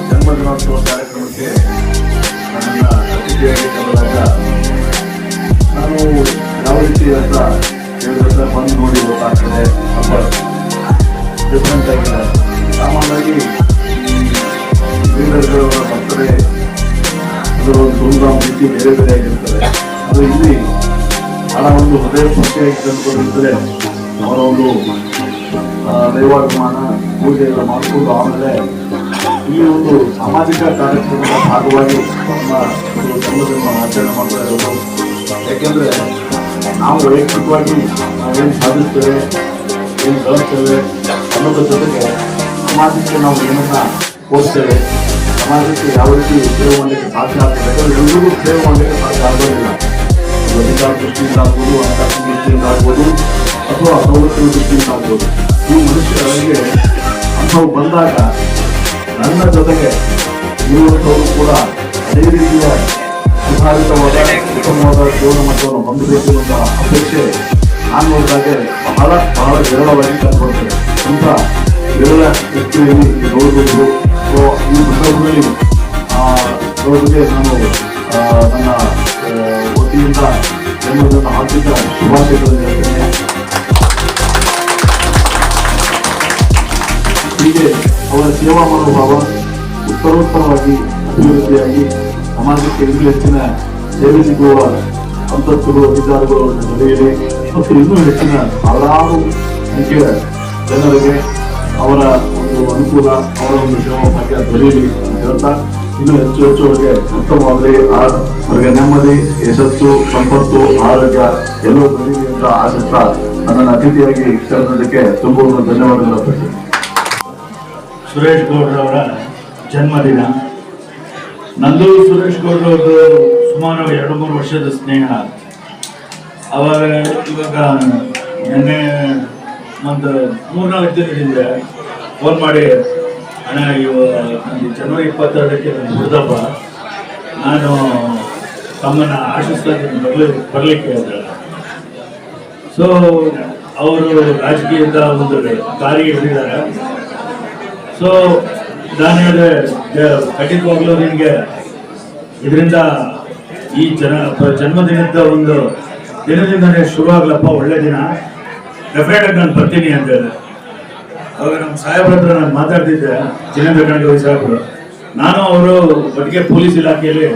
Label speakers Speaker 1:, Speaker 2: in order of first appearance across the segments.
Speaker 1: ಜನ್ಮದಿನೋತ್ಸವ ಕಾರ್ಯಕ್ರಮಕ್ಕೆ ನನ್ನನ್ನು ಅತಿಥಿಯಾಗಿ ಕರೆದಾಗ ನಾನು ಯಾವ ರೀತಿ ಅಂತ ಹೇಳಿದ್ರೆ ಬಂದು ನೋಡಿ ಗೊತ್ತಾಗ್ತದೆ. ಹಬ್ಬ ಡಿಫ್ರೆಂಟ್ ಆಗಿದೆ. ಸಾಮಾನ್ಯವಾಗಿ ಲೀಡರ್ಗಳ ಬರ್ತಡೇ ಅದರ ಒಂದು ಧೂಮ್ಧಾಮ್ ರೀತಿ ಬೇರೆ ಬೇರೆ ಆಗಿರ್ತದೆ. ಅದು ಇಲ್ಲಿ ಹಣ ಒಂದು ಹೃದಯ ಸ್ಪರ್ಶಿಯಾಗಿ ತಂದುಕೊಂಡಿರ್ತದೆ. ಅವರ ಒಂದು ದೈವಾಭಿಮಾನ ಪೂಜೆ ಎಲ್ಲ ಮಾಡಿಕೊಂಡು ಆಮೇಲೆ ಈ ಒಂದು ಸಾಮಾಜಿಕ ಕಾರ್ಯಕ್ರಮದ ಭಾಗವಾಗಿ ನಮ್ಮ ಜನ್ಮದಿನ ಆಚರಣೆ ಮಾಡ್ತಾ ಇರೋದು. ಯಾಕೆಂದರೆ ನಾವು ವೈಯಕ್ತಿಕವಾಗಿ ನಾವೇನು ಸಾಧಿಸ್ತೇವೆ, ಏನು ಕಳಿಸ್ತೇವೆ ಅನ್ನೋದ್ರ ಜೊತೆಗೆ ಸಮಾಜಕ್ಕೆ ನಾವು ಏನನ್ನ ಓದ್ತೇವೆ, ಸಮಾಜಕ್ಕೆ ಯಾವ ರೀತಿ ಸೇವೆ ಮಾಡಲಿಕ್ಕೆ ಸಾಧ್ಯ ಆಗ್ತದೆ. ಯಾಕಂದರೆ ಎಲ್ರಿಗೂ ಸೇವೆ ಮಾಡಲಿಕ್ಕೆ ಸಾಧ್ಯ ಆಗೋದಿಲ್ಲ. ಅಧಿಕಾರ ದೃಷ್ಟಿಯಿಂದ ಆಗ್ಬೋದು, ಹಣಕಾಸಿನ ದೃಷ್ಟಿಯಿಂದ ಆಗ್ಬೋದು, ಅಥವಾ ಸೌಲಭ್ಯದ ದೃಷ್ಟಿಯಿಂದ ಆಗ್ಬೋದು. ಈ ಮನುಷ್ಯರಿಗೆ ಅಂಥವು ಬಂದಾಗ ನನ್ನ ಜೊತೆಗೆ ಇರುವಂಥವರು ಕೂಡ ಅದೇ ರೀತಿಯ ಸುಧಾರಿತವಾದ ಉತ್ತಮವಾದ ಜೀವನ ಮಟ್ಟವನ್ನು ಹೊಂದಬೇಕು ಎಂಬ ಅಪೇಕ್ಷೆ ನಾನು ನೋಡಿದಾಗೆ ಬಹಳ ಬಹಳ ವಿರಳವಾಗಿ ಕಂಡುಕೊಳ್ತೇನೆ. ಅಂತ ವಿರಳ ವ್ಯಕ್ತಿಯಲ್ಲಿ ನೋಡಬಹುದು. ಸೊ ಈ ಸಂದರ್ಭದಲ್ಲಿ ನೋಡಿಗೆ ನಾನು ನನ್ನ ವತಿಯಿಂದ ಜನ್ಮದಿನ ಹಾರ್ದಿಕ ಶುಭಾಶಯಗಳನ್ನು ಹೇಳ್ತೇನೆ. ಹೀಗೆ ಅವರ ಸೇವಾ ಮನೋಭಾವ ಉತ್ತರೋತ್ತರವಾಗಿ ಅಭಿವೃದ್ಧಿಯಾಗಿ ಸಮಾಜಕ್ಕೆ ಇನ್ನೂ ಹೆಚ್ಚಿನ ಸೇವೆ ಸಿಗುವ ಅಂತಸ್ತುಗಳು ಅಧಿಕಾರಗಳು ನಡೆಯಲಿ ಮತ್ತು ಇನ್ನೂ ಹೆಚ್ಚಿನ ಹಲವಾರು ಸಂಖ್ಯೆಯ ಜನರಿಗೆ ಅವರ ಒಂದು ಅನುಕೂಲ, ಅವರ ಒಂದು ಸೇವಾ ಭಾಗ್ಯ ದೊರೆಯಲಿ ಅಂತ ಹೇಳ್ತಾ ಇನ್ನೂ ಹೆಚ್ಚು ಹೆಚ್ಚು ಅವರಿಗೆ ಉತ್ತಮವಾಗಲಿ, ಅವರಿಗೆ ನೆಮ್ಮದಿ, ಯಶಸ್ಸು, ಸಂಪತ್ತು, ಆರೋಗ್ಯ ಎಲ್ಲವೂ ದೊರೆಯಲಿ ಅಂತ ಆಶಿಸ್ತಾ ನನ್ನನ್ನು ಅತಿಥಿಯಾಗಿ ಕರೆದಕ್ಕೆ ತುಂಬ ಧನ್ಯವಾದಗಳು ಅರ್ಪಿಸ್ತೀನಿ.
Speaker 2: ಸುರೇಶ್ ಗೌಡ್ರವರ ಜನ್ಮದಿನ. ನಂದು ಸುರೇಶ್ ಗೌಡ್ರವ್ರದ್ದು ಸುಮಾರು 2-3 ವರ್ಷದ ಸ್ನೇಹ. ಅವಾಗ ಇವಾಗ ನಿನ್ನೆ ಒಂದು 3-4 ದಿನದಿಂದ ಫೋನ್ ಮಾಡಿ, ಅಣ್ಣ ನನಗೆ ಜನವರಿ 22ಕ್ಕೆ ನನ್ನ ಹುಡ್ದಪ್ಪ, ನಾನು ತಮ್ಮನ್ನು ಆಶಿಸ್ತಾ ಬರಲಿಕ್ಕೆ ಅಂತ. ಸೊ ಅವರು ರಾಜಕೀಯದ ಒಂದು ದಾರಿಗೆ ಹಿಡಿದಾರೆ. ಸೊ ನಾನು ಹೇಳಿದೆ, ಖಂಡಿತವಾಗ್ಲೂ ನಿನಗೆ ಇದರಿಂದ ಈ ಜನ್ಮದಿನದ ಒಂದು ದಿನದಿಂದನೇ ಶುರು ಆಗ್ಲಪ್ಪ, ಒಳ್ಳೆ ದಿನ, ಡೆಫಿನೆಟಾಗಿ ನಾನು ಬರ್ತೀನಿ ಅಂತ ಹೇಳಿದೆ. ಅವಾಗ ನಮ್ಮ ಸಾಹೇಬ್ರ ಹತ್ರ ನಾನು ಮಾತಾಡ್ತಿದ್ದೆ, ಜಿನೇಂದ್ರ ಖಂಡೋಳಿ ಸಾಹೇಬರು. ನಾನು ಅವರು ಒಟ್ಟಿಗೆ ಪೊಲೀಸ್ ಇಲಾಖೆಯಲ್ಲಿ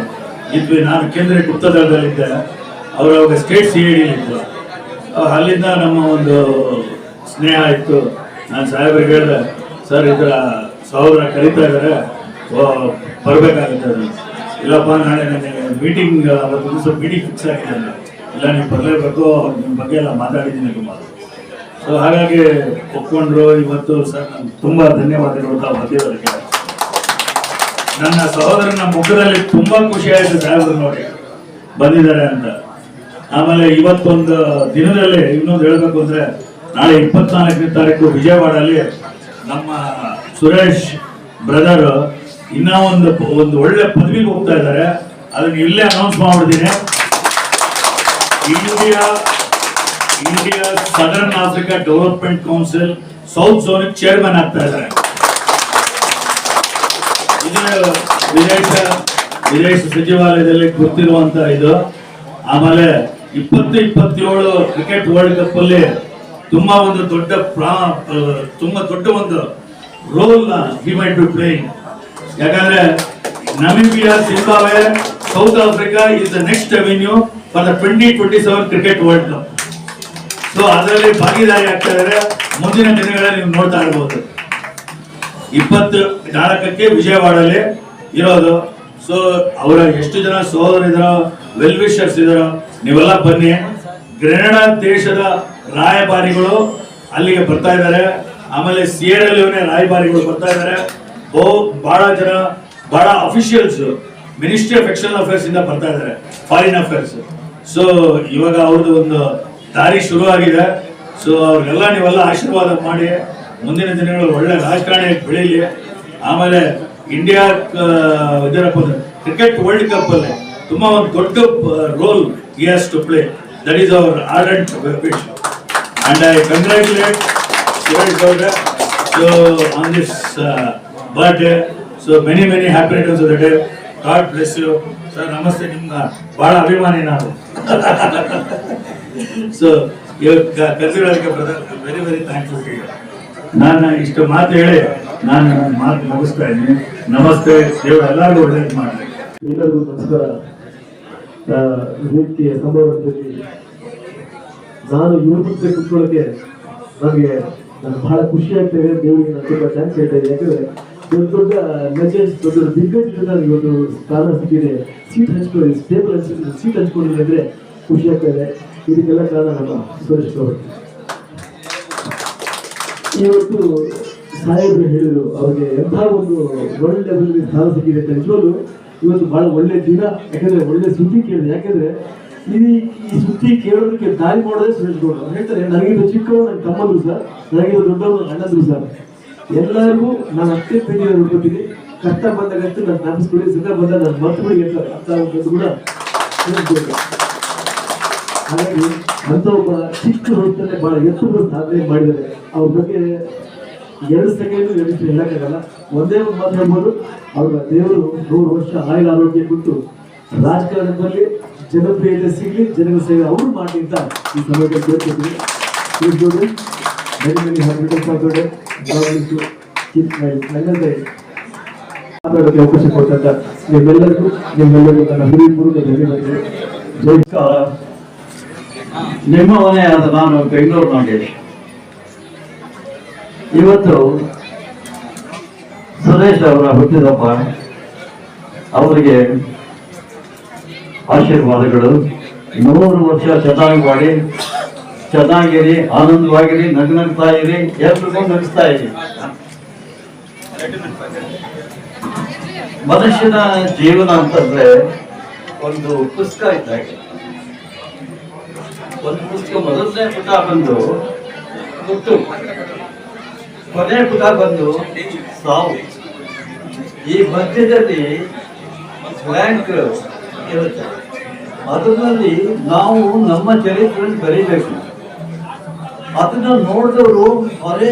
Speaker 2: ಇದ್ವಿ. ನಾನು ಕೇಂದ್ರ ಗುಪ್ತದಳದಲ್ಲಿದ್ದೆ, ಅವರು ಅವಾಗ ಸ್ಟೇಟ್ CID ಇತ್ತು. ಅಲ್ಲಿಂದ ನಮ್ಮ ಒಂದು ಸ್ನೇಹ ಇತ್ತು. ನಾನು ಸಾಹೇಬ್ರಿಗೆ ಹೇಳಿದೆ, ಸರ್ ಈ ಥರ ಸಹೋದರ ಕರೀತಾ ಇದ್ದಾರೆ, ಬರಬೇಕಾಗುತ್ತೆ. ಇಲ್ಲಪ್ಪ, ನಾಳೆ ನನಗೆ ಮೀಟಿಂಗ್, ಅವತ್ತು ದಿವಸ ಮೀಟಿಂಗ್ ಫಿಕ್ಸ್ ಆಗಿದೆ, ಇಲ್ಲ ನೀವು ಬರಲೇಬೇಕು, ನಿಮ್ಮ ಬಗ್ಗೆ ಎಲ್ಲ ಮಾತಾಡಿದ್ದೀನಿ ತುಂಬ. ಸೊ ಹಾಗಾಗಿ ಒಪ್ಕೊಂಡ್ರು. ಇವತ್ತು ಸರ್ ನಾನು ತುಂಬ ಧನ್ಯವಾದಗಳು ತಾವು ಬಂದಿರೋದಕ್ಕೆ. ನನ್ನ ಸಹೋದರನ ಮುಖದಲ್ಲಿ ತುಂಬ ಖುಷಿ ಆಯಿತು ಸಾಹೇಬರು ನೋಡಿ ಬಂದಿದ್ದಾರೆ ಅಂತ. ಆಮೇಲೆ ಇವತ್ತೊಂದು ದಿನದಲ್ಲಿ ಇನ್ನೊಂದು ಹೇಳಬೇಕು ಅಂದರೆ, ನಾಳೆ 24ನೇ ತಾರೀಕು ವಿಜಯವಾಡಲ್ಲಿ ನಮ್ಮ ಸುರೇಶ್ ಬ್ರದರ್ ಇನ್ನೂ ಒಂದು ಒಳ್ಳೆ ಪದವಿಗೆ ಹೋಗ್ತಾ ಇದ್ದಾರೆ. ಅದನ್ನು ಇಲ್ಲೇ ಅನೌನ್ಸ್ ಮಾಡ್ಬಿಡ್ತೀನಿ. India southern Africa development council south zone chairman ಆಗ್ತಾ ಇದ್ದಾರೆ. ವಿದೇಶ ಸಚಿವಾಲಯದಲ್ಲಿ ಗೊತ್ತಿರುವಂತ ಇದು. ಆಮೇಲೆ 2027 ಕ್ರಿಕೆಟ್ ವರ್ಲ್ಡ್ ಕಪ್ ಅಲ್ಲಿ ತುಂಬಾ ಒಂದು ದೊಡ್ಡ ಒಂದು role he might be playing. ಯಾಕಂದ್ರೆ Namibia, Zimbabwe, south Africa is the next avenue for the 2027 cricket world cup. So ಅದರಲ್ಲಿ ಭಾಗಿದಾರಿ ಆಗ್ತಾ ಇದ್ದಾರೆ. ಮುಂದಿನ ದಿನಗಳಲ್ಲಿ ನೀವು ನೋಡ್ತಾ ಇರಬಹುದು. 24ಕ್ಕೆ ವಿಜಯವಾಡಲ್ಲಿ ಇರೋದು. ಸೊ ಅವರ ಎಷ್ಟು ಜನ ಸೋದರಿದಾರೋ, ವೆಲ್ ವಿಶರ್ಸ್ ಇದಾರೋ, ನೀವೆಲ್ಲ ಬನ್ನಿ. ಗ್ರೆನಡಾ ದೇಶದ ರಾಯಭಾರಿಗಳು ಅಲ್ಲಿಗೆ ಬರ್ತಾ ಇದ್ದಾರೆ. ಆಮೇಲೆ ಸಿಯೇರಾ ಲಿಯೋನೆ ರಾಯಭಾರಿಗಳು ಬರ್ತಾ ಇದ್ದಾರೆ. ಬಹಳ officials ministry of external affairs ಇಂದ ಬರ್ತಾ ಇದ್ದಾರೆ, ಫಾರಿನ್ ಅಫೇರ್ಸ್. ಸೊ ಇವಾಗ ಅವ್ರದ್ದು ಒಂದು ದಾರಿ ಶುರುವಾಗಿದೆ. ಸೊ ಅವ್ರಿಗೆಲ್ಲ ನೀವೆಲ್ಲ ಆಶೀರ್ವಾದ ಮಾಡಿ ಮುಂದಿನ ದಿನಗಳು ಒಳ್ಳೆ ರಾಜಕಾರಣಿ ಬೆಳೀಲಿ. ಆಮೇಲೆ ಇಂಡಿಯಾ ಕ್ರಿಕೆಟ್ ವರ್ಲ್ಡ್ ಕಪ್ ಅಲ್ಲಿ ತುಂಬಾ ಒಂದು ದೊಡ್ಡ roll he has to play. That is our ardent wish, and I congratulate Suresh Gowda on this birthday. So many happy returns of the day. God bless you, sir. Namaste. Nimga bada abhimani nanu. So you ಕರೆದಿರೋದಕ್ಕೆ brother very thankful to you. ನಾನು ಇಷ್ಟು ಮಾತು ಹೇಳಿ ನಾನು ಮಾತು ಮುಗಿಸ್ತಾ ಇದ್ದೀನಿ. ನಮಸ್ತೆ. ದೇವರು ಎಲ್ಲರಿಗೂ ಒಳ್ಳೇದು ಮಾಡಲಿ.
Speaker 3: ಎಲ್ಲರಿಗೂ ನಮಸ್ಕಾರ. ವೇದಿಕೆಯ ಸಂಭವದಲ್ಲಿ ನಾನು ಇವ್ರ ಮುಂದೆ ಕುತ್ಕೊಳ್ಳೋಕೆ ನನಗೆ ಬಹಳ ಖುಷಿ ಆಗ್ತದೆ. ದೇವರಿಗೆ ನಾನು ತುಂಬಾ ಥ್ಯಾಂಕ್ಸ್ ಹೇಳ್ತಾ ಇದ್ದೀನಿ. ಯಾಕಂದ್ರೆ ದೊಡ್ಡ ಲೆಜೆಂಡ್ಸ್, ದೊಡ್ಡ ದಿಗ್ಗಜ ನನಗೆ ಇವತ್ತು ಸ್ಥಾನ ಸಿಕ್ಕಿದೆ, ಸೀಟ್ ಹಂಚ್ಕೊಳ್ಳಿ, ಸ್ಟೇಬಲ್ ಸೀಟ್ ಹಂಚ್ಕೊಂಡಿದೆ ಅಂದ್ರೆ ಖುಷಿ ಆಗ್ತಾ ಇದೆ. ಇದಕ್ಕೆಲ್ಲ ಕಾರಣ ನಮ್ಮ ಸುರೇಶ್ ಅವರು. ಇವತ್ತು ಸಾಹೇಬರು ಹೇಳಿದ್ರು ಅವ್ರಿಗೆ ಎಂಥ ಒಂದು ಒಳ್ಳೆ ಲೆವೆಲ್ಗೆ ಸ್ಥಾನ ಸಿಕ್ಕಿದೆ ಅಂತ. ನಿಜವಾಗ್ಲೂ ಇವತ್ತು ಬಹಳ ಒಳ್ಳೆ ದಿನ. ಯಾಕಂದ್ರೆ ಒಳ್ಳೆ ಸುದ್ದಿ ಕೇಳಿದೆ. ಯಾಕಂದ್ರೆ ಈ ಸುದ್ದಿ ಕೇಳೋದಕ್ಕೆ ದಾರಿ ಮಾಡೋದೇ ಸುರೇಶ್ ಗೌಡ. ಅವ್ರು ಹೇಳ್ತಾರೆ, ನನಗಿದು ಚಿಕ್ಕವರು ನನ್ನ ತಮ್ಮಂದ್ರು ಸರ್, ನನಗಿದು ದೊಡ್ಡವರು ಅಣ್ಣಂದ್ರು ಸರ್, ಎಲ್ಲರಿಗೂ ನಾನು ಅಷ್ಟೇ ಪ್ರೀತಿ ಕೊಡ್ತೀನಿ. ಕಷ್ಟ ಬಂದಾಗಂತೂ ನಾನು ಜ್ಞಾಪಿಸ್ಕೊಳ್ಳಿ, ಸುಖ ಬಂದಾಗ ನಾನು ಮರ್ತುಬಿಡಿ ಅಂತ ಅರ್ಥ ಆಗೋದು ಕೂಡ ಹೇಳ್ಬೇಕು. ಹಾಗಾಗಿ ಅಂತ ಒಬ್ಬ ಚಿಕ್ಕ ವಯಸ್ಸಲ್ಲೇ ಬಹಳ ಎತ್ತರದ ಸಾಧನೆ ಮಾಡಿದ್ದಾರೆ. ಅವ್ರ ಬಗ್ಗೆ 2 ಸೆಕೆಂಡ್ ಹೇಳಕ್ಕಾಗಲ್ಲ. ಒಂದೇ ಒಂದು ಮಾತು ಹೇಳ್ಬೋದು, ಅವ್ರ ದೇವರು 100 ವರ್ಷ ಆಯುಳ ಆರೋಗ್ಯ ಕೊಟ್ಟು ರಾಜಕಾರಣದಲ್ಲಿ ಜನಪ್ರಿಯತೆ ಸಿಗಲಿ, ಜನರ ಸೇವೆ ಅವರು ಮಾಡಿ ಅಂತ ಈ ಸಮಯದಲ್ಲಿ ಕೇಳ್ಕೊತೀವಿ. ಮಾತಾಡೋಕ್ಕೆ ಅವಕಾಶ ಕೊಟ್ಟಂತ ನಿಮ್ಮೆಲ್ಲರಿಗೂ ನನ್ನ ಹಿರಿಯರು ಧನ್ಯವಾದಗಳು.
Speaker 4: ನಮಸ್ಕಾರ. ನಿಮ್ಮ ಮನೆಯಾದ ನಾನು ಬೆಂಗಳೂರು ನಾಗೇಶ್. ಇವತ್ತು ಸುರೇಶ್ ಅವರ ಹುಟ್ಟಿದಬ್ಬ. ಅವರಿಗೆ ಆಶೀರ್ವಾದಗಳು. 100 ವರ್ಷ ಚೆನ್ನಾಗಿರಿ, ಆನಂದವಾಗಿರಿ, ನಗ್ನಗ್ತಾ ಇರಿ, ಎಲ್ರಿಗೂ ನಗಿಸ್ತಾ ಇರಿ. ಮನುಷ್ಯನ ಜೀವನ ಅಂತಂದ್ರೆ ಒಂದು ಪುಸ್ತಕ ಇದ್ದಾಗೆ. ಒಂದು ಪುಸ್ತಕ ಮೊದಲನೇ ಪುಟ ಬಂದು ಹುಟ್ಟು, ಕೊನೆ ಪುಟ ಬಂದು ಸಾವು. ಈ ಮಧ್ಯದಲ್ಲಿ ಬ್ಲ್ಯಾಂಕ್ ಇರುತ್ತೆ. ಅದರಲ್ಲಿ ನಾವು ನಮ್ಮ ಚರಿತ್ರೆಯನ್ನು ಬರೀಬೇಕು. ಅದನ್ನ ನೋಡಿದವರು ಅರೆ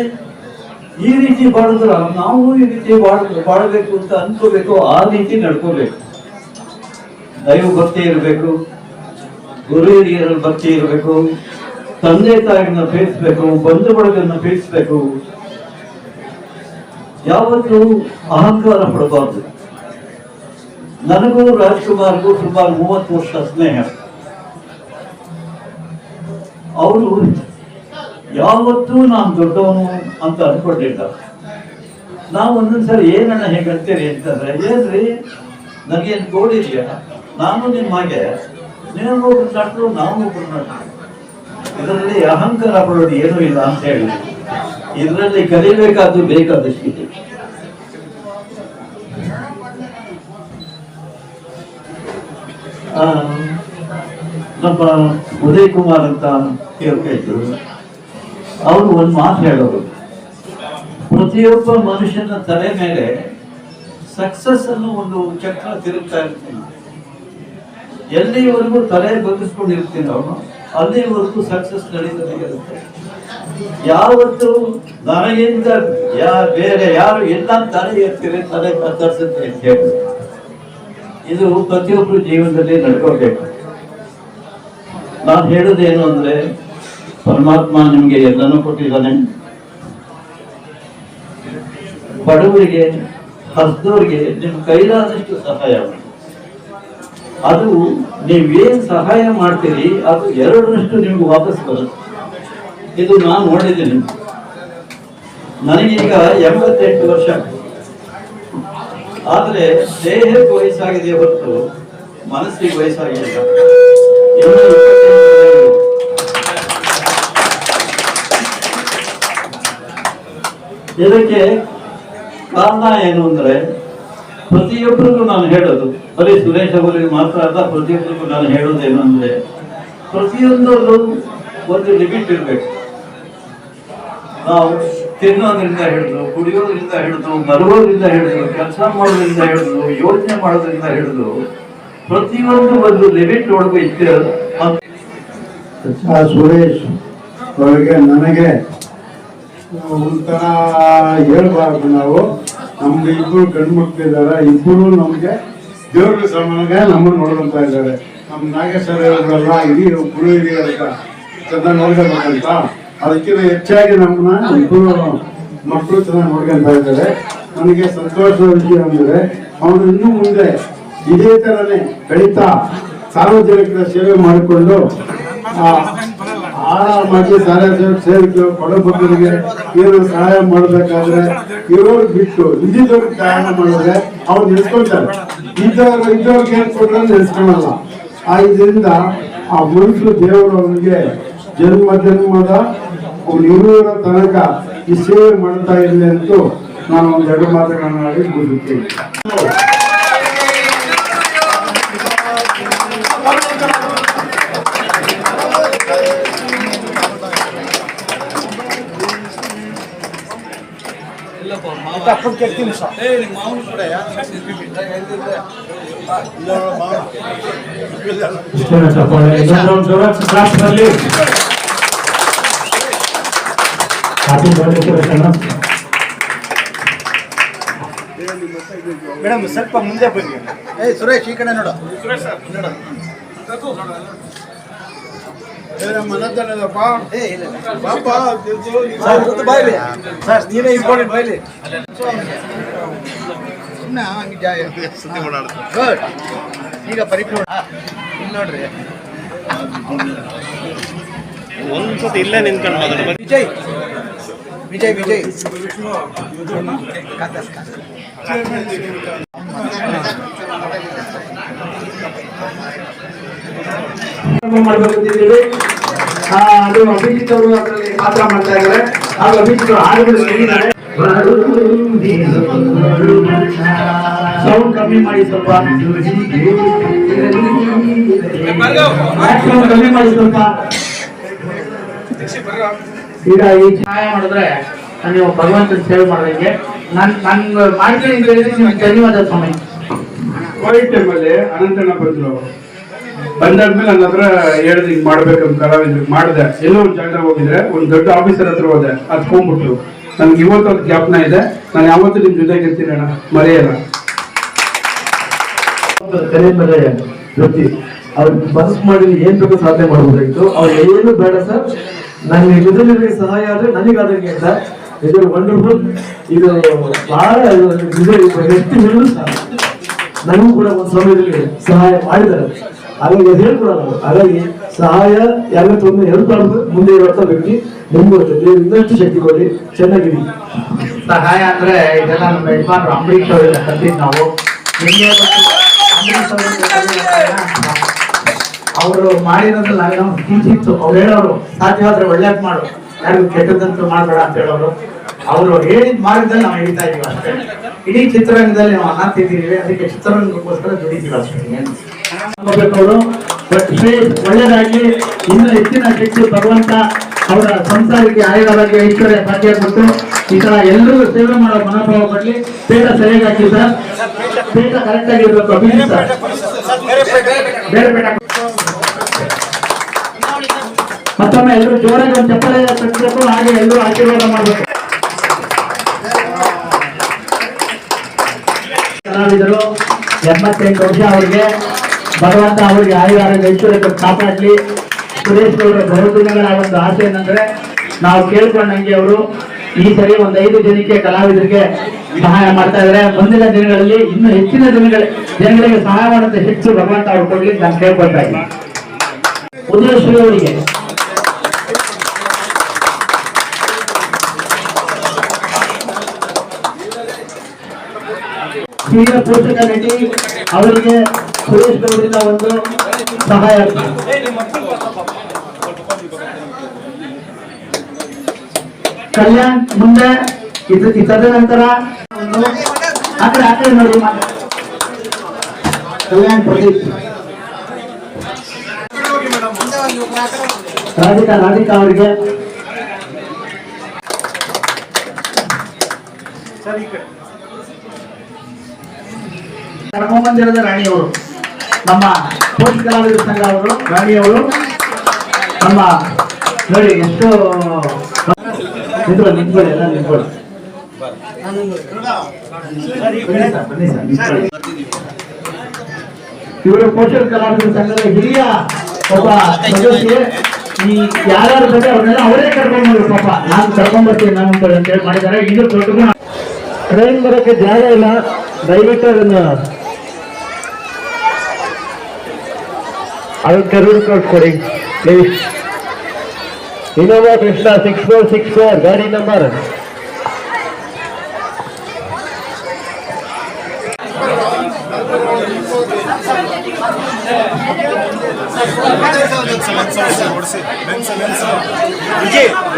Speaker 4: ಈ ರೀತಿ ಬಾಳಿದ್ರ ನಾವು ಈ ರೀತಿ ಬಾಳಬೇಕು ಅಂತ ಅನ್ಕೋಬೇಕು. ಆ ರೀತಿ ನಡ್ಕೋಬೇಕು. ದೈವ ಭಕ್ತಿ ಇರಬೇಕು, ಗುರು ಹಿರಿಯರ ಭಕ್ತಿ ಇರಬೇಕು, ತಂದೆ ತಾಯಿಗಳನ್ನ ಪ್ರೀತಿಸ್ಬೇಕು, ಬಂಧು ಬಳಗನ್ನ ಪ್ರೀತಿಸ್ಬೇಕು. ಯಾವತ್ತೂ ಅಹಂಕಾರ ಪಡಬಾರ್ದು. ನನಗೂ ರಾಜ್ಕುಮಾರ್ಗೂ ಸುಮಾರು 30 ವರ್ಷ ಸ್ನೇಹ. ಅವರು ಯಾವತ್ತೂ ನಾನು ದೊಡ್ಡವನು ಅಂತ ಅನ್ಕೊಂಡಿಲ್ಲ. ನಾವು ಒಂದೊಂದ್ಸರಿ ಏನನ್ನ ಹೇಗಂತೀರಿ ಅಂತಂದ್ರೆ, ಏನ್ರಿ ನನಗೇನು ಗೋಡಿದ್ಯಾ, ನಾನು ನಿಮ್ಮ ಹಾಗೆ, ನೀವು ಒಬ್ರು ನಟರು, ನಾವು ಒಬ್ರು ನಟರು. ಇದರಲ್ಲಿ ಅಹಂಕಾರ ಪಡೋದು ಏನೂ ಇಲ್ಲ ಅಂತ ಹೇಳಿ ಇದರಲ್ಲಿ ಕಲಿಬೇಕಾದ್ದು ಬೇಕಾದಷ್ಟಿದೆ. ನಮ್ಮ ಉದಯ್ ಕುಮಾರ್ ಅಂತ ಕೇಳ್ತಿದ್ರು. ಅವರು ಒಂದು ಮಾತು ಹೇಳೋರು, ಪ್ರತಿಯೊಬ್ಬ ಮನುಷ್ಯನ ತಲೆ ಮೇಲೆ ಸಕ್ಸಸ್ ಅನ್ನೋ ಒಂದು ಚಕ್ರ ತಿರುಗ್ತಾ ಇರ್ತೀನಿ. ಎಲ್ಲಿವರೆಗೂ ತಲೆ ಬಗ್ಗಿಸ್ಕೊಂಡಿರ್ತೀನಿ ಅವನು, ಅಲ್ಲಿವರೆಗೂ ಸಕ್ಸಸ್ ನಡೀತಾನೆ ಇರುತ್ತೆ. ಯಾವತ್ತು ನನಗಿಂತ ಬೇರೆ ಯಾರು ಇಲ್ಲ ತಲೆ ಎರ್ತೀರಿ, ತಲೆ ಕತ್ತರಿಸುತ್ತೆ ಅಂತ ಹೇಳಿ. ಇದು ಪ್ರತಿಯೊಬ್ಬರು ಜೀವನದಲ್ಲಿ ನಡ್ಕೋಬೇಕು. ನಾನು ಹೇಳೋದೇನು ಅಂದರೆ, ಪರಮಾತ್ಮ ನಿಮಗೆ ಎಲ್ಲನೂ ಕೊಟ್ಟಿದ್ದಾನೆ. ಬಡವರಿಗೆ, ಹಸಿದವರಿಗೆ ನಿಮ್ಮ ಕೈಲಾದಷ್ಟು ಸಹಾಯ ಮಾಡಿ. ಅದು ನೀವೇನು ಸಹಾಯ ಮಾಡ್ತೀರಿ ಅದು 2ರಷ್ಟು ನಿಮ್ಗೆ ವಾಪಸ್ ಬರುತ್ತೆ. ಇದು ನಾನು ನೋಡಿದ್ದೀನಿ. ನನಗೀಗ 88 ವರ್ಷ, ಆದರೆ ದೇಹಕ್ಕೆ ವಯಸ್ಸಾಗಿದೆ ಹೊರತು ಮನಸ್ಸಿಗೆ ವಯಸ್ಸಾಗಿಲ್ಲ. ಇನ್ನು 28 ಇದಕ್ಕೆ ಕಾರಣ ಏನು ಅಂದರೆ, ಪ್ರತಿಯೊಬ್ಬರಿಗೂ ನಾನು ಹೇಳೋದು, ಬರೀ ಸುರೇಶ್ ಅವರಿಗೆ ಮಾತ್ರ ಅಲ್ಲ, ಪ್ರತಿಯೊಬ್ಬರಿಗೂ ನಾನು ಹೇಳೋದೇನು ಅಂದರೆ, ಪ್ರತಿಯೊಂದರಲ್ಲೂ ಒಂದು ಲಿಮಿಟ್ ಇರಬೇಕು. ನಾವು ತಿನ್ನೋದ್ರಿಂದ ಹಿಡಿದು, ಕುಡಿಯೋದ್ರಿಂದ ಹಿಡಿದು, ಬರುವುದರಿಂದ ಹಿಡಿದು, ಕೆಲಸ ಮಾಡೋದ್ರಿಂದ ಹಿಡಿದು, ಯೋಚನೆ ಮಾಡೋದ್ರಿಂದ ಹಿಡಿದು ಪ್ರತಿಯೊಂದು ಒಂದು ಲಿಮಿಟ್ ಒಳಗೂ ಇಟ್ಟಿರೋದು.
Speaker 5: ಸುರೇಶ್ ಅವರಿಗೆ ನನಗೆ ಒಂಥರ ಹೇಳ್ಬಾರ್ದು. ನಾವು ನಮ್ಗೆ 2 ಗಂಡು ಮಕ್ಕಳಿದ್ದಾರೆ, 2 ನಮ್ಗೆ ದೇವ್ರ ಸಮಾನ ನಮ್ಮನ್ನು ನೋಡ್ಕೊಂತ ಇದ್ದಾರೆ. ನಮ್ಮ ನಾಗೇಶ್ವರ ಅವರೆಲ್ಲ ಇಡೀ ಗುರು ಹಿರಿಯರ ಚೆನ್ನಾಗಿ ನೋಡ್ಕೋಬೇಕಂತ, ಅದಕ್ಕಿಂತ ಹೆಚ್ಚಾಗಿ ನಮ್ಮನ್ನ 2 ಮಕ್ಕಳು ಚೆನ್ನಾಗಿ ನೋಡ್ಕೊಂತ ಇದ್ದಾರೆ. ನನಗೆ ಸಂತೋಷದ ವಿಷಯ ಅಂದರೆ, ಅವನು ಇನ್ನೂ ಮುಂದೆ ಇದೇ ಥರನೇ ಬೆಳೀತಾ ಸಾರ್ವಜನಿಕರ ಸೇವೆ ಮಾಡಿಕೊಂಡು ಆರಾಮಾಗಿ ಸೇರಿದ್ರು ಬಡಬಗ್ಗರಿಗೆ ಏನು ಸಹಾಯ ಮಾಡಬೇಕಾದ್ರೆ ಇರೋರು ಬಿಟ್ಟು ಇದ್ದಿದ್ದವ್ರಿಗೆ ಸಹಾಯ ಮಾಡಿದ್ರೆ ಅವ್ರು ನಿಲ್ಸ್ಕೊಳ್ತಾರೆ. ಇದ್ದವ್ರಿಗೆ ಏನ್ ಕೊಟ್ರೆ ನಿಲ್ಸ್ಕೊಳಲ್ಲ. ಇದರಿಂದ ಆ ಮನುಷ್ಯರು ದೇವರು ಅವನಿಗೆ ಜನ್ಮದ ಇರುವರ ತನಕ ಈ ಸೇವೆ ಮಾಡ್ತಾ ಇರಲಿ ಅಂತೂ ನಾನು 2 ಮಾತುಗಳನ್ನು ಆಡಿ ಮುಗಿಸುತ್ತೇನೆ.
Speaker 6: ಮೇಡಮ್ ಸ್ವಲ್ಪ ಮುಂದೆ ಬನ್ನಿ. ಸುರೇಶ್ ಈ ಕಡೆ ನೋಡು. ಸರ್ ನೀವೇ ಇಂಪಾರ್ಟೆಂಟ್ ಬಾಯ್ಲಿ. ಗುಡ್. ಈಗ ಪರಿಪೂರ್ಣ ನೋಡ್ರಿ.
Speaker 7: ಒಂದ್ಸತಿ ಇಲ್ಲೇ ನಿಂತ್ಕೊಂಡು
Speaker 6: ವಿಜಯ್ ವಿಜಯ್ ವಿಜಯ್
Speaker 3: ಮಾಡ್ಬೇಕಂತಿದ್ದೀವಿ. ಅದು ಅಭಿಜಿತ್ ಅವರು ಅದರಲ್ಲಿ ಪಾತ್ರ ಮಾಡ್ತಾ ಇದ್ದಾರೆ. ಹಾಗೂ ಅಭಿಜಿತ್ ಹಾಡುಗಳು ಹೇಳಿದ್ದಾರೆ. ಸೌಂಡ್ ಕಮ್ಮಿ ಮಾಡಿ, ಸ್ವಲ್ಪ ಕಮ್ಮಿ ಮಾಡಿ ಸ್ವಲ್ಪ. ಈಗ ಈ ಸಹಾಯ ಮಾಡಿದ್ರೆ ನೀವು ಭಗವಂತನ ಸೇವೆ ಮಾಡೋದಕ್ಕೆ ನಾನು ಮಾಡ್ತೀನಿ ಅಂತ ಹೇಳಿದ್ರೆ ನಿಮ್ಗೆ ಧನ್ಯವಾದ ಸ್ವಾಮಿ.
Speaker 5: ಕೋವಿಡ್ ಟೈಮಲ್ಲಿ ಅನಂತಣ್ಣ ಬಂದಾದ್ಮೇಲೆ ನನ್ನ ಹತ್ರ ಹೇಳಿದ್ ಹಿಂಗ್ ಮಾಡ್ಬೇಕಂತ ಕಲಾವಿದ್ರು ಮಾಡಿದೆ. ಎಲ್ಲೋ ಒಂದು ಜಾಗ ಹೋಗಿದ್ರೆ ಒಂದು ದೊಡ್ಡ ಆಫೀಸರ್ ಹತ್ರ ಹೋದೆ, ಅದು ಹೋಗ್ಬಿಟ್ರು. ನನ್ಗೆ ಇವತ್ತು ಒಂದು ಜ್ಞಾಪನ ಇದೆ. ನಾನು ಯಾವತ್ತೂ ನಿಮ್ ಜೊತೆಗೆ ಇರ್ತೀನಿ ಅಣ್ಣ, ಮರೆಯಲ್ಲ.
Speaker 3: ತಲೆ ಮೇಲೆ ವೃತ್ತಿ ಅವ್ರು ಮನಸ್ಸು ಮಾಡಿ ಏನ್ ಬೇಕು ಸಾಧನೆ ಮಾಡಬಹುದಾಗಿತ್ತು. ಅವ್ರು ಏನು ಬೇಡ ಸರ್, ನನಗೆ ಇದರಲ್ಲಿ ಸಹಾಯ ಆದ್ರೆ ನನಗಾದಂಗೆ ಸರ್. ಇದು ವಂಡರ್ಫುಲ್. ಇದು ಬಹಳ ವ್ಯಕ್ತಿ ಹೇಳಲು ಸರ್ ನನಗೂ ಕೂಡ ಒಂದು ಸಮಯದಲ್ಲಿ ಸಹಾಯ ಮಾಡಿದ್ದಾರೆ. ಹಾಗಾಗಿ ಹೇಳ್ಕೊಡಲ್ಲ. ಹಾಗಾಗಿ ಸಹಾಯ ಯಾವತ್ತೊಂದು ಹೇಳ್ಬಾರ್ದು. ಮುಂದೆ ಇರುವಂತ ವ್ಯಕ್ತಿ ನಿಮ್ಗೆ ಇನ್ನಷ್ಟು ಶಕ್ತಿ ಕೊಡಿ, ಚೆನ್ನಾಗಿರಿ.
Speaker 8: ಸಹಾಯ ಅಂದ್ರೆ ಇದೆಲ್ಲ ನಮ್ಮ ಯಜಮಾನರು ಅಂಬರೀಶ್ ಅವರಿಂದ ಕಲ್ತಿದ್ದು ನಾವು. ನಿಮಗೆ ಅಂಬರೀಶ್ ಅವರು ಮಾಡಿರೋದ್ರಲ್ಲಿ ನಾವು ಕಿಂಚಿತ್ತು. ಅವ್ರು ಹೇಳೋರು ಸಾಧ್ಯವಾದ್ರೆ ಒಳ್ಳೇದ್ ಮಾಡು, ಯಾರಿಗೂ ಕೆಟ್ಟದಂತೂ ಮಾಡ್ಬೇಡ ಅಂತ ಹೇಳೋರು. ಅವರು ಹೇಳಿದ ಮಾರ್ಗದಲ್ಲಿ ನಾವು ಹಿಡಿತಾ ಇದೀವಿ ಅಷ್ಟೇ. ಇಡೀ ಚಿತ್ರರಂಗದಲ್ಲಿ ನಾವು ಅನ್ನ ತಿಂದಿದ್ದೀವಿ, ಅದಕ್ಕೆ ಚಿತ್ರರಂಗಕ್ಕೋಸ್ಕರ ದುಡಿತೀವಿ ಅಷ್ಟೇ.
Speaker 3: ಅವರು ಒಳ್ಳೆಯದಾಗಿ ಇನ್ನು ಹೆಚ್ಚಿನ ಶಕ್ತಿ ಭಗವಂತ ಅವರ ಸಂಸಾರಕ್ಕೆ ಆಯುಧವಾಗಿ ಐಶ್ವರ್ಯ ಭಾಗ್ಯ ಕೊಟ್ಟು ಈ ತರ ಎಲ್ಲರೂ ಸೇವೆ ಮಾಡೋ ಮನೋಭಾವ ಕೊಡ್ಲಿ. ಪೇಟ ಸರಿಯಾಗಿ ಹಾಕಿ ಸರ್, ಪೇಟ ಕರೆಕ್ಟ್ ಆಗಿರ್ಬೇಕು. ಅಭಿಜಿತ್ ಸರ್ ಬೇರೆ ಪೇಟ. ಮತ್ತೊಮ್ಮೆ ಎಲ್ಲರೂ ಜೋರಾಗಿ ಒಂದು ಚಪ್ಪಲೆ ತಟ್ಟಬೇಕು, ಹಾಗೆ ಎಲ್ಲರೂ ಆಶೀರ್ವಾದ ಮಾಡಬೇಕು. ಕಲಾವಿದರು 88 ವರ್ಷ. ಅವರಿಗೆ ಭಗವಂತ ಅವರಿಗೆ ಆಯುರ ಐಶ್ವರ್ಯ ಕಾಪಾಡಲಿ.
Speaker 8: ಸುರೇಶ್ ಗೌಡ್ರ ಬಹುದಿನಗಳ ಒಂದು ಆಸೆ ಏನಂದ್ರೆ ನಾವು ಕೇಳ್ಕೊಂಡಂಗೆ ಅವರು ಈ ಸರಿ ಒಂದು 5 ಜನಕ್ಕೆ ಕಲಾವಿದರಿಗೆ ಸಹಾಯ ಮಾಡ್ತಾ ಇದ್ದಾರೆ. ಮುಂದಿನ ದಿನಗಳಲ್ಲಿ ಇನ್ನು ಹೆಚ್ಚಿನ ಜನಗಳಿಗೆ ಸಹಾಯ ಮಾಡುವಂತ ಹೆಚ್ಚು ಭಗವಂತ ಅವ್ರು ಕೊಡ್ಲಿಕ್ಕೆ ನಾನು ಕೇಳ್ಕೊಳ್ತಾ ಇದ್ದೀನಿ. ಉದಯಶ್ರೀ ಅವರಿಗೆ ಹಿರಿಯ ಪೋಷಕ ನಟಿ ಅವರಿಗೆ ಸುರೇಶ್ ಗೌಡರಿಂದ ಒಂದು ಸಹಾಯ. ಕಲ್ಯಾಣ್ ಮುಂದೆ ತದನಂತರ ಆ ಕಡೆ ನೋಡಿ ಕಲ್ಯಾಣ್ ಪ್ರದೀಪ್, ರಾಧಿಕಾ ಅವರಿಗೆ ಕರ್ಮಮಂದಿರದ ರಾಣಿಯವರು, ನಮ್ಮ ಪೋಷಕ ಕಲಾವಿದರ ಸಂಘ ಅವರು ರಾಣಿಯವರು ನಮ್ಮ ನೋಡಿ ಎಷ್ಟು ನಿಂತ್ಕೊಳ್ಳಿ ಎಲ್ಲ ನಿಂತ್ಕೊಳ್ಳಿ. ಇವರು ಪೋಷಕ ಕಲಾವಿದರ ಸಂಘದ ಹಿರಿಯ ಒಬ್ಬ ಸದಸ್ಯೆ. ಈ ಯಾರ್ಯಾರು ಬಂದ್ರೆ ಅವ್ರನ್ನೆಲ್ಲ ಅವರೇ ಕರ್ಕೊಂಡ್ಬಂದ್ರು. ಪಾಪ ನಾನು ಕರ್ಕೊಂಡ್ಬರ್ತೀನಿ ನಾನು ಅಂತ ಹೇಳಿ ಮಾಡಿದ್ದಾರೆ. ಇದು ದೊಡ್ಡ ಟ್ರೈನ್ ಬರೋಕ್ಕೆ ಜಾಗ ಇಲ್ಲ, ದಯವಿಟ್ಟು ಅದನ್ನು ರೂಟ್ ಕೊಡಿ ಪ್ಲೀಸ್. ಇನೋವಾ ಕೃಷ್ಣ 6464 ಗಾಡಿ ನಂಬರ್.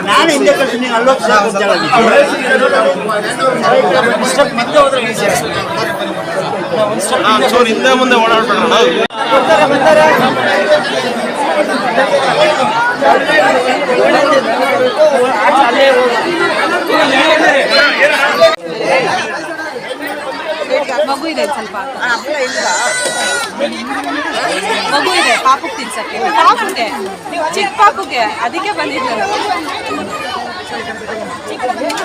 Speaker 6: ನಾನು ಹಿಂದೆ ಕಳ್ತೀನಿ ಅಲ್ಲೋಗಿ
Speaker 7: ಹಿಂದೆ ಮುಂದೆ ಓಡಾಡ್ಬೇಡ.
Speaker 9: ಮಗು ಇದೆ ಸ್ವಲ್ಪ ಮಗು ಇದೆ ಪಾಪುಗೆ ತಿನ್ಸಕ್ಕೆ, ಪಾಪುಗೆ ಚಿಕ್ಕ ಪಾಪುಗೆ ಅದಕ್ಕೆ ಬಂದಿದ್ದೆ.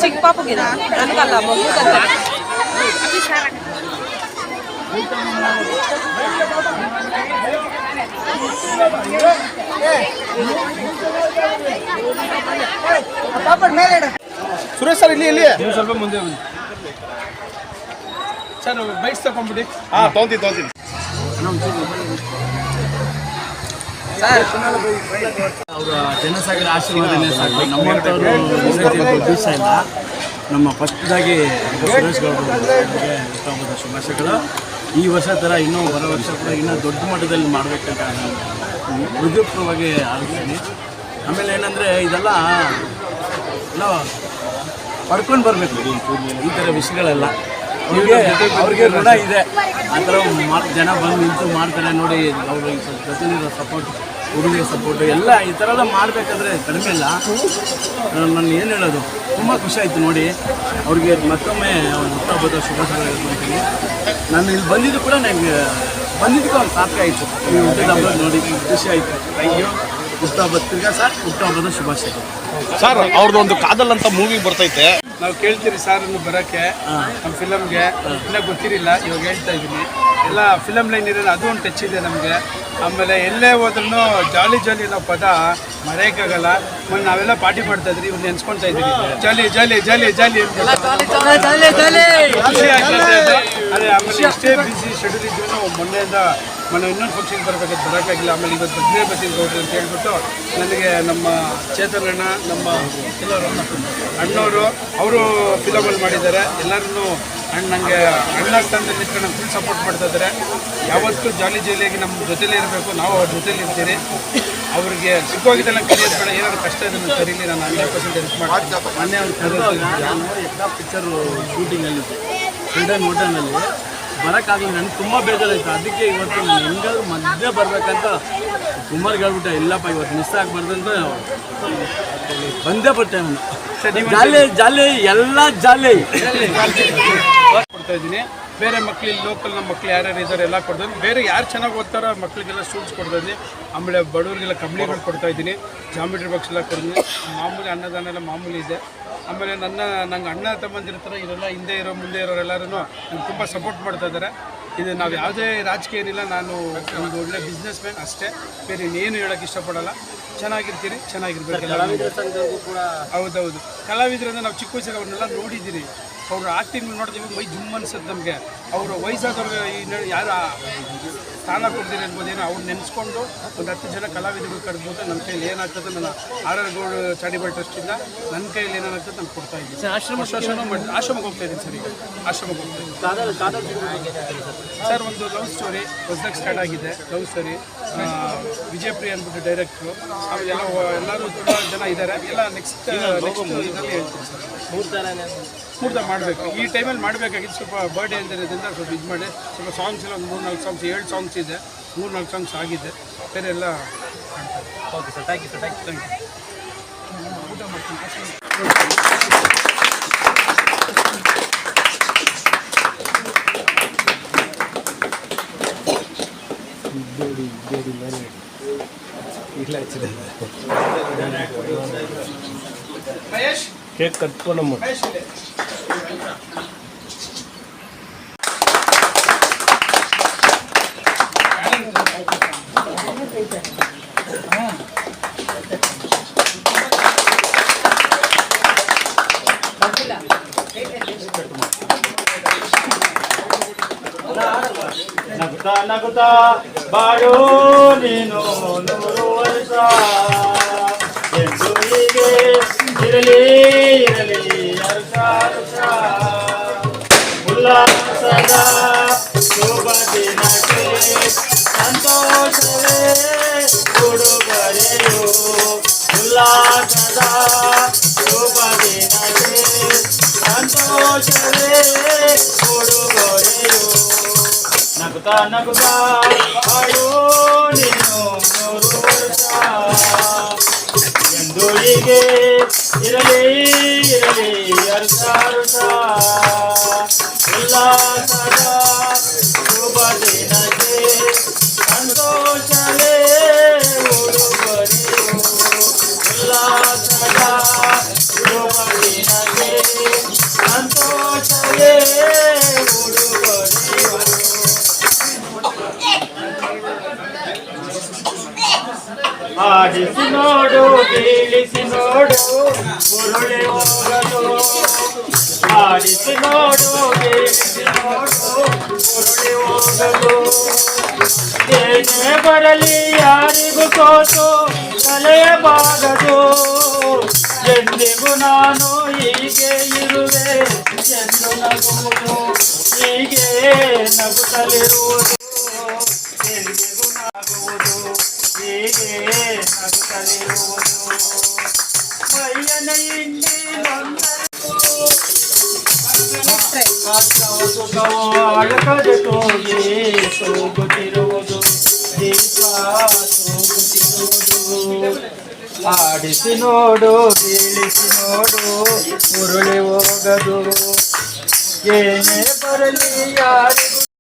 Speaker 9: ಚಿಕ್ಕ ಪಾಪುಗೆ ನನಗಲ್ಲ ಮಗುಗಂತ.
Speaker 6: ಸುರೇಶ್ ಸರ್ ಇಲ್ಲಿ ನೀವು ಸ್ವಲ್ಪ ಮುಂದೆ ಬನ್ನಿ ಸರ್. ಬೈಕ್ಸ್ ತಗೊಂಡ್ಬಿಡಿ.
Speaker 7: ತೊಗೊಂತೀನಿ
Speaker 10: ಅವರ ಜನಸಾಗರ ಆಶೀರ್ವಾದನೇ ಸಾಕು. ನಮ್ಮಂಥವ್ರು ದಿವಸ ಇಲ್ಲ. ನಮ್ಮ ಫಸ್ಟ್ದಾಗಿ ಸುರೇಶ್ ಗೌಡರಿಗೆ ಹುಟ್ಟುಹಬ್ಬದ ಶುಭಾಶಯಗಳು. ಈ ವರ್ಷ ಥರ ಇನ್ನೂ ಬರೋ ವರ್ಷ ಕೂಡ ಇನ್ನೂ ದೊಡ್ಡ ಮಟ್ಟದಲ್ಲಿ ಮಾಡಬೇಕಂತ ಹೃದಯಪೂರ್ವವಾಗಿ ಆಲೋಚನೆ. ಆಮೇಲೆ ಏನಂದರೆ ಇದೆಲ್ಲ ಎಲ್ಲ ಪಡ್ಕೊಂಡು ಬರಬೇಕು ಈ ಥರ ವಿಷಯಗಳೆಲ್ಲ. ಅವ್ರಿಗೆ ಋಣ ಇದೆ. ಆ ಥರ ಜನ ಬಂದು ನಿಂತು ಮಾಡ್ತಾರೆ ನೋಡಿ. ಅವರು ಸ್ವಲ್ಪ ಪ್ರತಿನಿಧಿಗಳ ಸಪೋರ್ಟ್, ಹುಡುಗಿಯ ಸಪೋರ್ಟು ಎಲ್ಲ ಈ ಥರ ಎಲ್ಲ ಮಾಡಬೇಕಂದ್ರೆ ಕಡಿಮೆ ಇಲ್ಲ. ನಾನು ಏನು ಹೇಳೋದು, ತುಂಬ ಖುಷಿ ಆಯಿತು ನೋಡಿ. ಅವ್ರಿಗೆ ಮತ್ತೊಮ್ಮೆ ಹುಟ್ಟುಹಬ್ಬದ ಶುಭಾಶಯಗಳು ಹೇಳ್ಕೊಳ್ತೀನಿ. ನಾನು ಇಲ್ಲಿ ಬಂದಿದ್ದು ಕೂಡ ನನಗೆ ಬಂದಿದ್ದಕ್ಕೆ ಒಂದು ಸಾರ್ಥಕ ಆಯಿತು. ಈ ಹುಟ್ಟುಹಬ್ಬ ನೋಡಿ ಖುಷಿ ಆಯಿತು. Thank you. ಹುಟ್ಟುಹಬ್ಬದ ತಿರ್ಗಾ ಸರ್ ಹುಟ್ಟುಹಬ್ಬದ ಶುಭಾಶಯಗಳು
Speaker 7: ಸರ್. ಅವ್ರದ್ದು ಒಂದು ಕಾದಲ್ ಅಂತ ಮೂವಿ ಬರ್ತೈತೆ,
Speaker 6: ನಾವು ಕೇಳ್ತೀರಿ ಸರ್ ಬರೋಕ್ಕೆ ನಮ್ಮ ಫಿಲಮ್ಗೆ. ಇನ್ನೂ ಗೊತ್ತಿರಲಿಲ್ಲ, ಇವಾಗ ಹೇಳ್ತಾ ಇದ್ದೀನಿ. ಎಲ್ಲ ಫಿಲಮ್ ಲೈನ್ ಇರೋದು ಅದು ಒಂದು ಟಚ್ ಇದೆ ನಮಗೆ. ಆಮೇಲೆ ಎಲ್ಲೇ ಹೋದ್ರೂ ಜಾಲಿ ಜಾಲಿ ಅನ್ನೋ ಪದ ಮರೆಯೋಕ್ಕಾಗಲ್ಲ. ಮೊನ್ನೆ ನಾವೆಲ್ಲ ಪಾರ್ಟಿ ಮಾಡ್ತಾ ಇದ್ರಿ, ಇವ್ರು ನೆನ್ಸ್ಕೊಳ್ತಾ ಇದ್ದೀರಿ ಜಾಲಿ ಜಾಲಿ ಜಾಲಿ ಜಾಲಿ ಅಂತ. ಖುಷಿ ಆಗ್ತದೆ ಅದು. ಅದೇ ಆಮೇಲೆ ಎಷ್ಟೇ ಬಿಸಿ ಶೆಡ್ಯೂಲ್ ಇದ್ರೂ ಮೊನ್ನೆ ಇನ್ನೊಂದು ಫಂಕ್ಷನ್ ಬರೋಕ್ಕಾಗಿಲ್ಲ. ಆಮೇಲೆ ಇವತ್ತು ಬರ್ತೀನಿ ಗೌಡ್ರಿ ಅಂತ ಹೇಳ್ಬಿಟ್ಟು ನನಗೆ ನಮ್ಮ ಚೇತನಣ್ಣ, ನಮ್ಮ ಕೆಲವರು ಅಣ್ಣವರು ಅವರು ಫಿಲಮಲ್ಲಿ ಮಾಡಿದ್ದಾರೆ. ಎಲ್ಲರೂ ನನಗೆ ಅಣ್ಣ ಸ್ಥಾನದಲ್ಲಿ ನಿಂತ್ಕೊಂಡು ಫುಲ್ ಸಪೋರ್ಟ್ ಮಾಡ್ತಾ ಇದ್ದಾರೆ. ಯಾವತ್ತೂ ಜಾಲಿ ಜಾಲಿಯಾಗಿ ನಮ್ಮ ಜೊತೆಲೇ ಇರಬೇಕು, ನಾವು ಅವ್ರ ಜೊತೆಲಿ ಇರ್ತೀರಿ. ಅವ್ರಿಗೆ ಸಿಕ್ಕೋಗಿದ್ದೆಲ್ಲ ಕಲಿಯೋದು ಬೇಡ, ಏನಾದ್ರು ಕಷ್ಟ ಇದನ್ನು ಕರೀಲಿ, ನಾನು 100% ಹೆಲ್ಪ್ ಮಾಡ್ತೀನಿ. ಮೊನ್ನೆ
Speaker 10: ಅವ್ರು ಪಿಕ್ಚರು ಶೂಟಿಂಗಲ್ಲಿ ಚಿಲ್ಡ್ರನ್ ಹೋಟೆಲ್ನಲ್ಲಿ ಬರೋಕ್ಕಾಗಲ್ಲ. ನನಗೆ ತುಂಬ ಬೇಜಾರಾಯಿತು. ಅದಕ್ಕೆ ಇವತ್ತು ನಾನು ಹೆಂಗಾದ್ರೂ ಮಧ್ಯೆ ಬರಬೇಕಂತ ಕುಮಾರ್ಗೆ ಹೇಳ್ಬಿಟ್ಟೆ, ಇಲ್ಲಪ್ಪ ಇವತ್ತು ಮಿಸ್ ಆಗಬಾರ್ದು ಅಂತ ಬಂದೇ ಬರ್ತೇನೆ ನಾನು. ಜಾಲಿ ಜಾಲಿ ಎಲ್ಲ ಜಾಲಿ
Speaker 6: ಕೊಡ್ತಾ ಇದ್ದೀನಿ. ಬೇರೆ ಮಕ್ಕಳು ಲೋಕಲ್ ನಮ್ಮ ಮಕ್ಳು ಯಾರ್ಯಾರು ಇದ್ದಾರೆ ಎಲ್ಲ ಕೊಡ್ತೀನಿ. ಬೇರೆ ಯಾರು ಚೆನ್ನಾಗಿ ಓದ್ತಾರೋ ಮಕ್ಕಳಿಗೆಲ್ಲ ಸ್ಟೂಲ್ಸ್ ಕೊಡ್ತಾ ಇದ್ದೀನಿ. ಆಮೇಲೆ ಬಡವರಿಗೆಲ್ಲ ಕಂಪ್ನಿಗಳು ಕೊಡ್ತಾ ಇದ್ದೀನಿ. ಜಾಮಿಟ್ರಿ ಬಾಕ್ಸ್ ಎಲ್ಲ ಕೊಡ್ತೀನಿ. ಮಾಮೂಲಿ ಅನ್ನದಾನ ಎಲ್ಲ ಮಾಮೂಲಿ ಇದೆ. ಆಮೇಲೆ ನಂಗೆ ಅಣ್ಣ ತಮ್ಮಂದಿರ್ತಾರೆ, ಇವರೆಲ್ಲ ಹಿಂದೆ ಇರೋ ಮುಂದೆ ಇರೋರೆಲ್ಲರೂ ನಂಗೆ ತುಂಬ ಸಪೋರ್ಟ್ ಮಾಡ್ತಾ ಇದ್ದಾರೆ. ಇದು ನಾವು ಯಾವುದೇ ರಾಜಕೀಯ ಏನಿಲ್ಲ, ನಾನು ಒಂದು ಒಳ್ಳೆ ಬಿಸ್ನೆಸ್ ಮ್ಯಾನ್ ಅಷ್ಟೇ, ಬೇರೆ ಇನ್ನೇನು ಹೇಳೋಕ್ಕೆ ಇಷ್ಟಪಡಲ್ಲ. ಚೆನ್ನಾಗಿರ್ತೀನಿ, ಚೆನ್ನಾಗಿರ್ಬೇಕು ಕೂಡ. ಹೌದೌದು, ಕಲಾವಿದರಿಂದ ನಾವು ಚಿಕ್ಕ ವಯಸ್ಸಿಗೆ ಅವ್ರನ್ನೆಲ್ಲ ನೋಡಿದ್ದೀರಿ. ಅವ್ರ ಆ್ಯಕ್ಟಿಂಗ್ ನೋಡ್ತೀವಿ, ಮೈ ಜುಮ್ ಅನ್ಸುತ್ತೆ ನಮಗೆ. ಅವರು ವಯಸ್ಸಾದವ್ರಿಗೆ ಯಾರು ಸ್ಥಾನ ಕೊಡ್ತೀರಿ ಅನ್ಬೋದೇನೋ, ಅವ್ರು ನೆನೆಸ್ಕೊಂಡು ಒಂದು 10 ಜನ ಕಲಾವಿದರು ಕರೆದ್ಬೋದು. ನನ್ನ ಕೈಯಲ್ಲಿ ಏನಾಗ್ತದೆ, ನನ್ನ ಆರ್.ಆರ್. ಚಾರಿಟಬಲ್ ಟ್ರಸ್ಟಿಂದ ನನ್ನ ಕೈಯಲ್ಲಿ ಏನಾಗ್ತದೆ ನಾನು ಕೊಡ್ತಾ ಇದ್ದೀನಿ. ಆಶ್ರಮಕ್ಕೆ ಹೋಗ್ತಾ ಇದ್ದೀನಿ ಸರ್. ಈಗ ಆಶ್ರಮಕ್ಕೆ ಹೋಗ್ತಾ ಇದ್ದೀನಿ ಸರ್. ಒಂದು ಲವ್ ಸ್ಟೋರಿ ಹೊಸದಾಗಿ ಸ್ಟಾರ್ಟ್ ಆಗಿದೆ. ಲವ್ ಸ್ಟೋರಿ ವಿಜಯಪ್ರಿಯ ಅಂದ್ಬಿಟ್ಟು ಡೈರೆಕ್ಟ್ರು. ಆಮೇಲೆ ಎಲ್ಲರೂ ತುಂಬ ಜನ ಇದ್ದಾರೆ. ಎಲ್ಲ ನೆಕ್ಸ್ಟ್ ಇದರಲ್ಲಿ ಹೇಳ್ತೀನಿ ಸರ್. ಮುಹೂರ್ತ ಮಾಡಬೇಕು, ಈ ಟೈಮಲ್ಲಿ ಮಾಡಬೇಕಾಗಿದ್ದು. ಸ್ವಲ್ಪ ಬರ್ಡೇ ಅಂತ ಇರೋದ್ರಿಂದ ಸ್ವಲ್ಪ ಇದು ಮಾಡಿ, ಸ್ವಲ್ಪ ಸಾಂಗ್ಸ್ ಎಲ್ಲ ಒಂದು 3-4 ಸಾಂಗ್ಸ್, 7 ಸಾಂಗ್ಸ್ ಇದೆ, 3-4 ಸಾಂಗ್ಸ್ ಆಗಿದೆ. ಬೇರೆ ಎಲ್ಲ okay sir. Thank you sir. Thank you. ಊಟ ಮಾಡ್ತೀನಿ. ಮಹೇಶ್
Speaker 7: ಕೇಕ್ ಕಟ್ಕೊಂಡಮ್ಮ.
Speaker 2: ನಗುತ್ತಾ ನಗುತ್ತಾ ಬಾಳೋ ನೀನು 100 ವರ್ಷ ಎಂದು ಹೀಗೆ ಇರಲಿ ಇರಲಿ ಹರ್ಷ ಹರ್ಷ ಉಲ್ಲಾಸದ ಶುಭ ದಿನಕ್ಕೆ ಸಂತೋಷವೇ ಉಡುಗೊರೆಯು. ಉಲ್ಲಾಸದ ಶುಭ ದಿನಕ್ಕೆ ಸಂತೋಷವೇ ಉಡುಗೊರೆಯು. ನಗುತ್ತಾ ನಗುತ್ತಾ ಬಾಳು ನೀನು 100 ವರ್ಷ ಎಂದು ಹೀಗೆ ಇರಲಿ ಇರಲಿ ಹರ್ಷ ಹರ್ಷ ಉಲ್ಲಾಸದ ಶುಭ ದಿನಕ್ಕೆ ಸಂತೋಷವೇ ಉಡುಗೊರೆಯು. ಉಲ್ಲಾಸದ ಶುಭ ದಿನಕ್ಕೆ ಸಂತೋಷವೇ ಉಡುಗೊರೆಯು. ಆಡಿಸಿ ನೋಡು, ಬೀಳಿಸಿ ನೋಡು, ಉರುಳಿ ಹೋಗಲು. ಆಡಿಸಿ ನೋಡು, ಬೀಳಿಸಿ ನೋಡು, ಉರುಳಿ ಹೋಗಲು. ಏನೇ ಬರಲಿ ಯಾರಿಗೂ ಸೋತು ಕಲೆಯಬಾರದು. ಎಂದಿಗೂ ನಾನು ಹೀಗೆ ಇರುವೆ ಎಂದು ನಗುವುದು, ಹೀಗೆ ನಗುತ್ತಲಿರುವುದು. ಎಂದಿಗೂ ನಗುವುದು, ಹೀಗೆ ನಗುತ್ತಲಿರುವುದು. ಮೈಯನ ಹಿಂಡಿ ಸುಖವು ಅಳಕದೆ ಹೋಗಿ ಸೋಗುತ್ತಿರುವುದು, ದೀಪ ಸೋಗುತ್ತಿರುವುದು. ಆಡಿಸಿ ನೋಡು, ಬೀಳಿಸಿ ನೋಡು, ಉರುಳಿ ಹೋಗದು. ಏನೇ ಬರಲಿ ಯಾರಿಗೂ